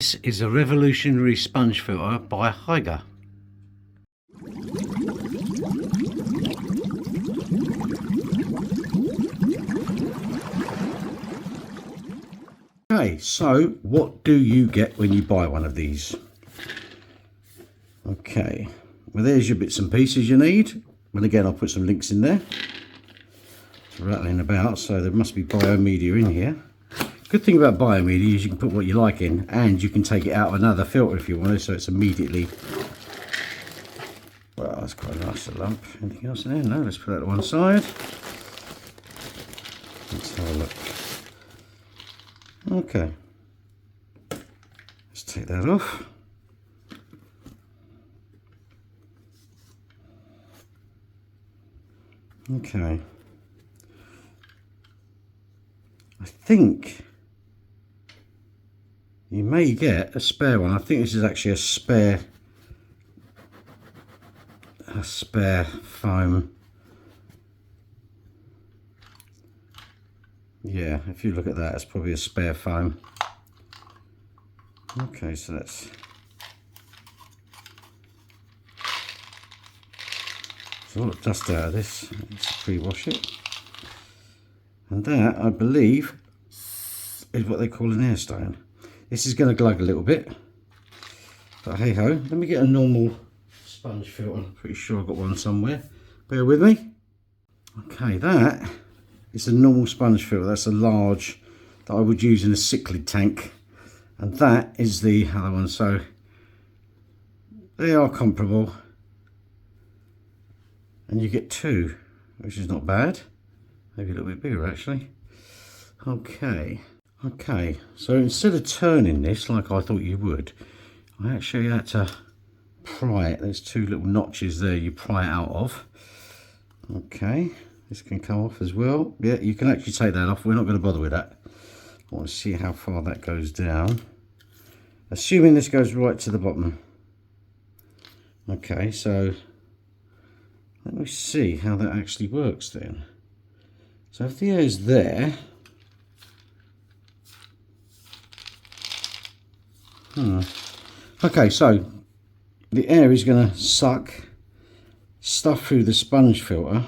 This is a revolutionary sponge filter by Hygger. Okay, so what do you get when you buy one of these? Okay, well there's your bits and pieces you need. And again, I'll put some links in there. It's rattling about, so there must be biomedia in here. Good thing about biomedia is you can put what you like in, and you can take it out of another filter if you want to, so it's immediately, well, that's quite a nice lump. Anything else in there? No, let's put that to one side. Let's have a look. Okay, let's take that off. Okay, I think you may get a spare one. I think this is actually a spare foam. Yeah, if you look at that, it's probably a spare foam. Okay, so let's a lot of dust out of this. Let's pre-wash it. And that, I believe, is what they call an air stone. This is going to glug a little bit, but hey ho. Let me get a normal sponge filter. I'm pretty sure I've got one somewhere. Bear with me. Okay, that is a normal sponge filter. That's a large that I would use in a cichlid tank, and that is the other one. So they are comparable, and you get two, which is not bad. Maybe a little bit bigger actually. Okay, so instead of turning this like I thought you would, I actually had to pry it. There's two little notches there you pry it out of. Okay, this can come off as well. Yeah, you can actually take that off. We're not going to bother with that. I want to see how far that goes down. Assuming this goes right to the bottom. Okay, so let me see how that actually works then. So if the air is there, okay, so the air is going to suck stuff through the sponge filter.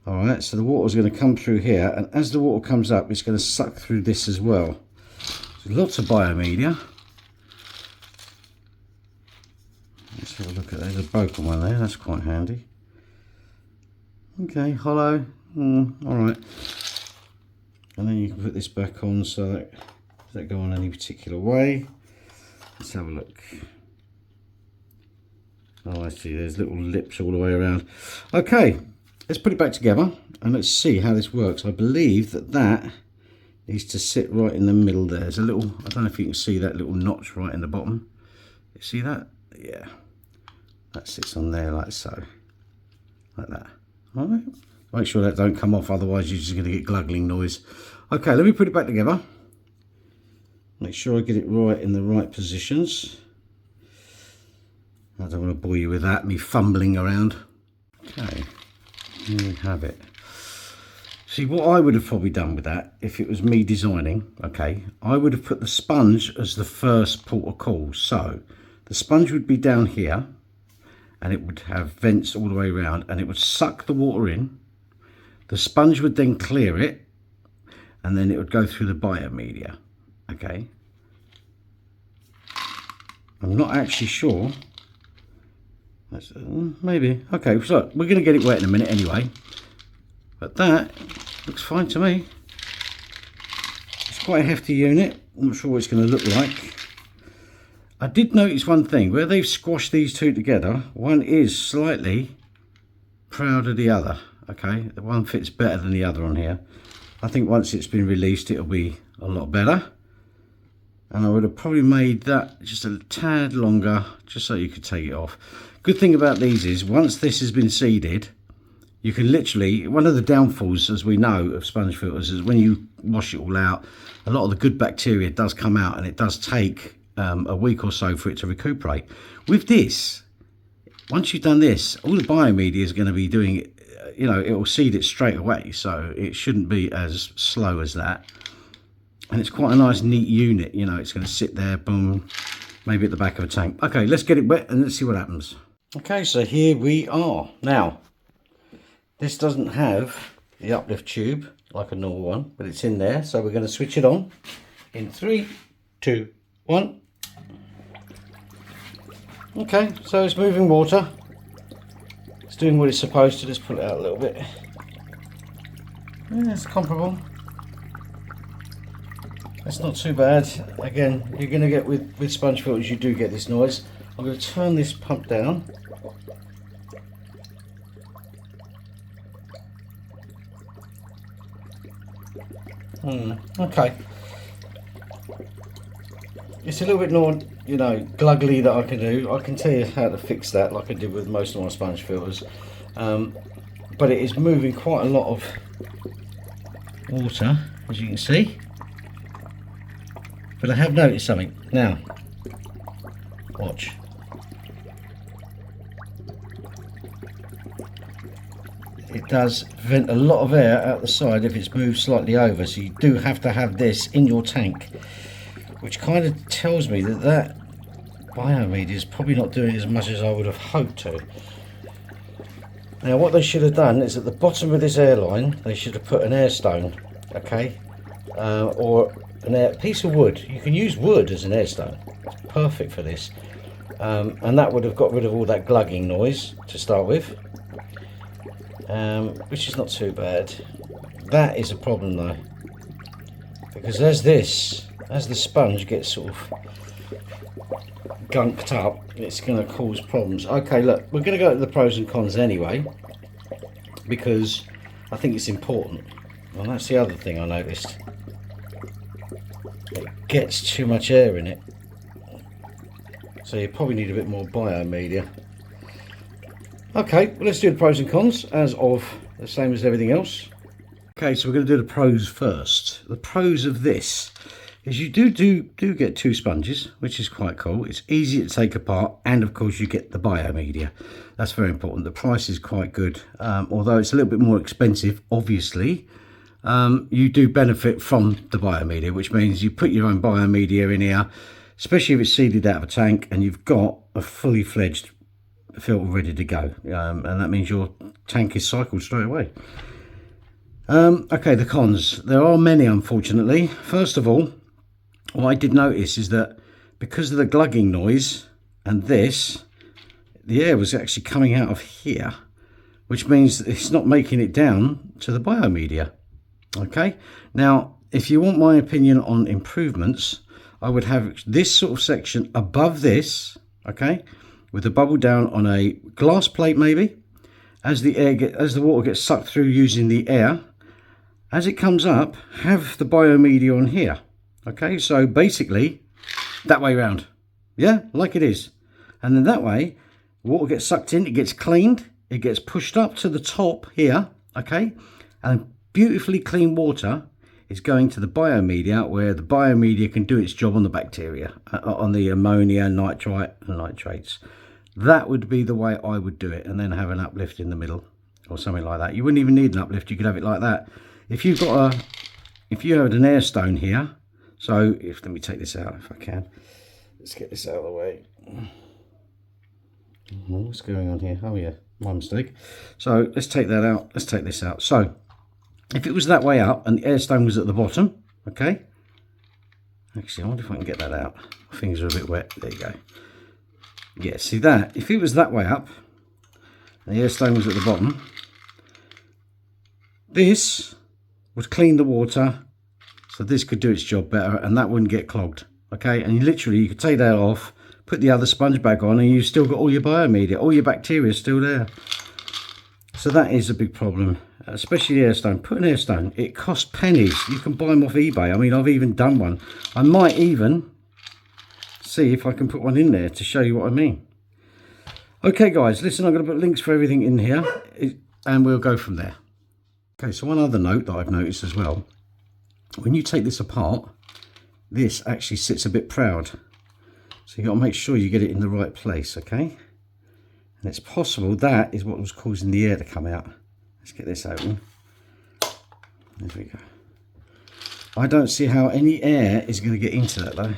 All right, so the water is going to come through here, and as the water comes up, it's going to suck through this as well. So lots of biomedia. Let's have a look at that. There's a broken one there. That's quite handy. Okay, hollow. All right. And then you can put this back on, so that does that go on any particular way? Let's have a look. Oh, I see. There's little lips all the way around. Okay, let's put it back together and let's see how this works. I believe that needs to sit right in the middle there. There's a little, I don't know if you can see that little notch right in the bottom. You see that? Yeah. That sits on there like so. Like that. All right. Make sure that don't come off, otherwise you're just going to get gluggling noise. Okay, let me put it back together. Make sure I get it right in the right positions. I don't want to bore you with that, me fumbling around. Okay, here we have it. See, what I would have probably done with that, if it was me designing, okay, I would have put the sponge as the first port of call. So the sponge would be down here, and it would have vents all the way around, and it would suck the water in. The sponge would then clear it, and then it would go through the biomedia. Okay, I'm not actually sure. That's, maybe. Okay, so we're going to get it wet in a minute anyway, but that looks fine to me. It's quite a hefty unit. I'm not sure what it's going to look like. I did notice one thing, where they've squashed these two together, one is slightly proud of the other. Okay, the one fits better than the other on here. I think once it's been released, it'll be a lot better. And I would have probably made that just a tad longer, just so you could take it off. Good thing about these is, once this has been seeded, you can literally, one of the downfalls, as we know, of sponge filters is when you wash it all out, a lot of the good bacteria does come out, and it does take a week or so for it to recuperate. With this, once you've done this, all the biomedia is going to be doing it, you know, it will seed it straight away, so it shouldn't be as slow as that. And it's quite a nice neat unit, you know, it's going to sit there, boom, maybe at the back of a tank. Okay, let's get it wet and let's see what happens. Okay, so here we are. Now, this doesn't have the uplift tube like a normal one, but it's in there, so we're going to switch it on in 3, 2, 1. Okay, so it's moving water. It's doing what it's supposed to. Let's pull it out a little bit. Yeah, it's comparable. That's not too bad. Again, you're going to get with sponge filters, you do get this noise. I'm going to turn this pump down. Okay. It's a little bit more, you know, gluggly that I can do. I can tell you how to fix that like I did with most of my sponge filters. But it is moving quite a lot of water, as you can see. But I have noticed something. Now, watch. It does vent a lot of air out the side if it's moved slightly over, so you do have to have this in your tank, which kind of tells me that that biomedia is probably not doing as much as I would have hoped to. Now what they should have done is at the bottom of this AIRLINE they should have put an air stone, okay, or a piece of wood. You can use wood as an air stone, it's perfect for this, and that would have got rid of all that glugging noise to start with. Which is not too bad. That is a problem though, because as the sponge gets sort of gunked up, it's going to cause problems. Okay, look, we're going to go to the pros and cons anyway, because I think it's important. And that's the other thing I noticed. It gets too much air in it, so you probably need a bit more biomedia. Okay, well, let's do the pros and cons, as of the same as everything else. Okay, so we're going to do the pros first. The pros of this is you do get 2 sponges, which is quite cool. It's easy to take apart, and of course you get the biomedia. That's very important. The price is quite good, although it's a little bit more expensive, obviously. You do benefit from the biomedia, which means you put your own biomedia in here, especially if it's seeded out of a tank, and you've got a fully fledged filter ready to go, and that means your tank is cycled straight away. Okay, the cons. There are many, unfortunately. First of all, what I did notice is that because of the glugging noise and this, the air was actually coming out of here, which means it's not making it down to the biomedia. Okay, now if you want my opinion on improvements, I would have this sort of section above this, okay, with the bubble down on a glass plate maybe. As the water gets sucked through using the air, as it comes up, have the biomedia on here. Okay, so basically that way round, yeah, like it is. And then that way water gets sucked in, it gets cleaned, it gets pushed up to the top here, okay, and beautifully clean water is going to the biomedia, where the biomedia can do its job on the bacteria, on the ammonia, nitrite and nitrates. That would be the way I would do it, and then have an uplift in the middle or something like that. You wouldn't even need an uplift, you could have it like that. If you had an air stone here, so let me take this out if I can. Let's get this out of the way. What's going on here? Oh yeah, my mistake. So let's take that out. Let's take this out. So if it was that way up and the air stone was at the bottom, okay. Actually, I wonder if I can get that out. My fingers are a bit wet. There you go. Yeah, see that? If it was that way up and the air stone was at the bottom, this would clean the water, so this could do its job better, and that wouldn't get clogged. Okay, and you could take that off, put the other sponge back on, and you've still got all your biomedia, all your bacteria is still there. So that is a big problem, especially the air stone. Put an air stone. It costs pennies. You can buy them off eBay. I mean, I've even done one. I might even see if I can put one in there to show you what I mean. Okay guys, listen, I'm going to put links for everything in here, and we'll go from there. Okay, so one other note that I've noticed as well, when you take this apart, this actually sits a bit proud, so you've got to make sure you get it in the right place. Okay, and it's possible that is what was causing the air to come out. Let's get this open. There we go. I don't see how any air is going to get into that though,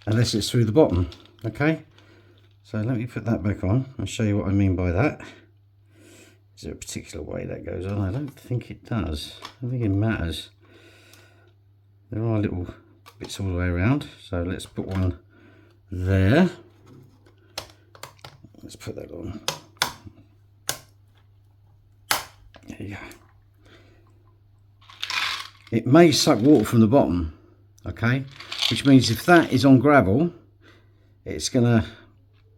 unless it's through the bottom. Okay, so let me put that back on and show you what I mean by that. Is there a particular way that goes on? I don't think it does. I don't think it matters. There are little bits all the way around, so let's put one there. Let's put that on. There you go. It may suck water from the bottom, okay, which means if that is on gravel, it's gonna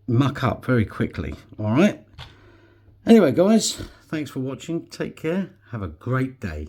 muck up very quickly. All right, anyway guys, thanks for watching. Take care, have a great day.